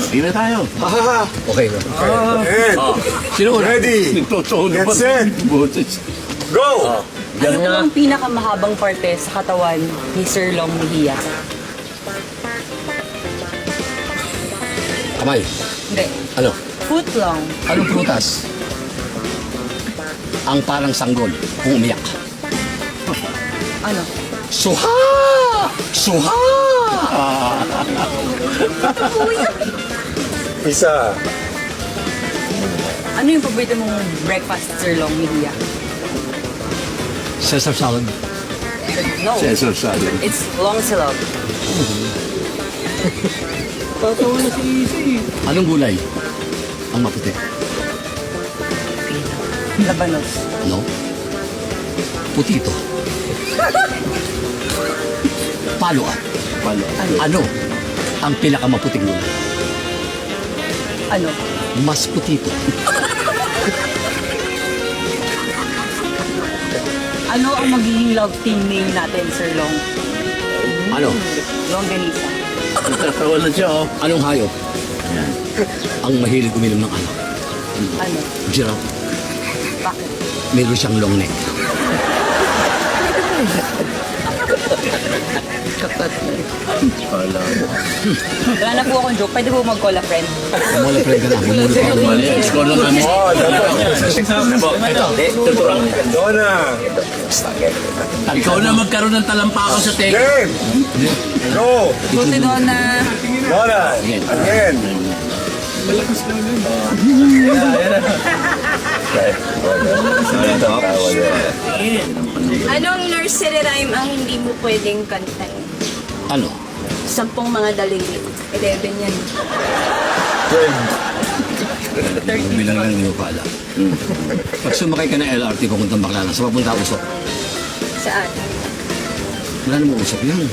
Hindi na tayo. Okay na. And, Sino una? Ready. Nagtotono Get pa. set. Boses. go! Ano po ang pinakamahabang parte sa katawan ni Sir Long Mejia? Kamay. Hindi. Ano? Foot long. Anong prutas? Ang parang sanggol kung umiyak. Ano? Suha! Suha! Isa. Ano yung paborito mong breakfast, Sir Long Mejia? Caesar salad. No. Cesar salad. It's long silog. Anong gulay? Ang maputi. Labanos. No? Putito. Palo ah. Palo. Ano? Ang pinakamaputing gulay. Ano? Mas putito. Ano ang magiging love team name natin, Sir Long? Ano? Longganisa. Nagtatawa na siya, oh. Anong hayop? Ang mahilig uminom ng alak. Ano? Giraffe. Bakit? Meron siyang long neck. Pala. Wala na po akong joke. Pwede po mag-call a friend. Mula friend ka na. Mula friend. Mali. Ikaw na kami. Oh, dapat. Tuturang. Donna. Ikaw na magkaroon ng talampakan sa teka. Game. Go. Buti doon na... Donna. Again. Anong nursery rhyme ang hindi mo pwedeng kantahin? Ano? 10 mga daliri. 11 yan. Bilang lang yung pala. Pag sumakay ka ng LRT papuntang Baclaran, sa papunta Usok, Saan? wala namang usok yan.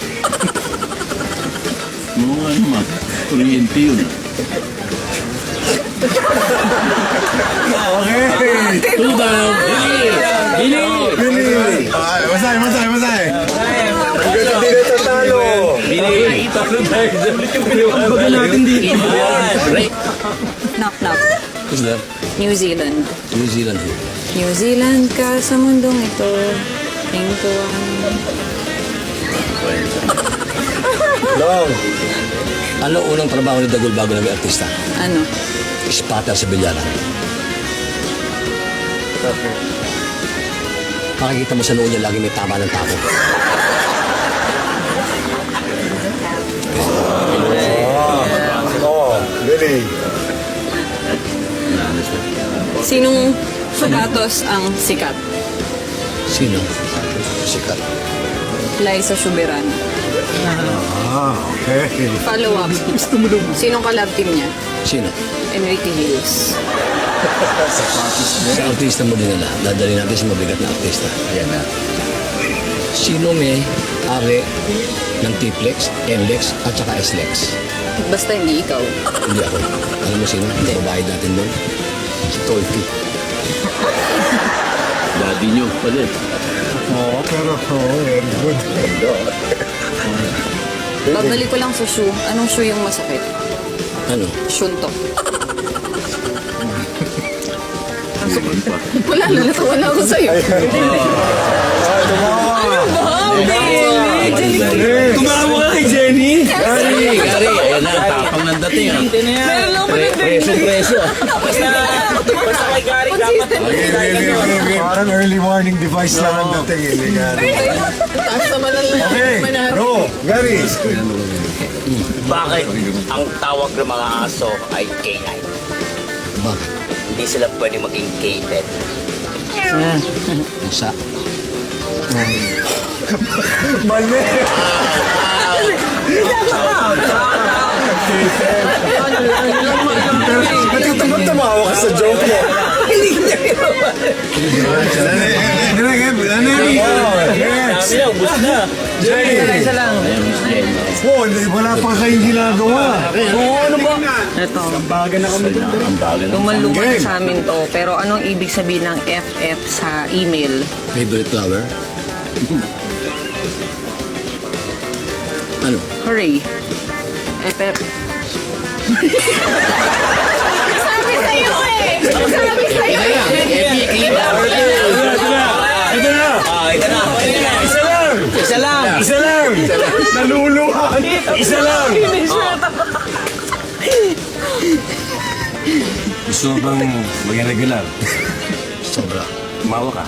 Mga ano ma. Kuryente yun. Okay. Tudaw. Bili. Bili. Masay. Hanggang hindi na tatalo. Baga natin dito. Knock knock. Who's that? New Zealand. New Zealand. New Zealand ka sa mundong ito. Tingkuhan. Long. Ano unang trabaho ni Dagul bago naging artista? Ano? Spotter sa bilyaran. Makikita mo sa noo niya lagi may tama ng tapo. Oh, Billy. Sinong pagatos ang sikat? Sino? Sikat. Liza Soberano. Okay. Follow up. Sinong kalab team niya? Sino? Enrique Hills. Sa artista mo din nila. Dadali natin sa mabigat na artista. Ayan na. Sino may ari ng T-Flex, NLEX at saka S-Lex? Basta hindi ikaw. Hindi ako. Alam mo sino? Babayad natin doon. Si Tolfi. Daddy nyo pala. Oo, pero very good. Babalik ko lang sa shoe. Anong shoe yung masakit? Ano? Shuntok. Yun pa. Wala na, natawa na ako sa'yo. Tumawa ka kay Jenny. Gary. Ayan na. Tapang ng dating. Preso. Parang early warning device lang ang dating. Okay, go. Gary. Bakit ang tawag ng mga aso ay K9? Bakit? Hindi sila pwede maging K10. Isa. Mali. Natutugot tumawa ka sa joke mo. Next. Jenny. Wala pa kayong ginagawa. Ano ba? Ito. Ang baga ng Lumalungan sa amin to. Pero anong ibig sabihin ng FF sa email? Favorite flower? Ano? Hooray. FF. Sabi sa'yo eh! Sabi sa'yo eh! Epic, cleaner. Ito na! Ito na! Ah, ito na. Isa lang! Isa lang. Isa lang! Naluluhan! Isa lang! Gusto mo bang maging regular? Sobra. Mawa ka.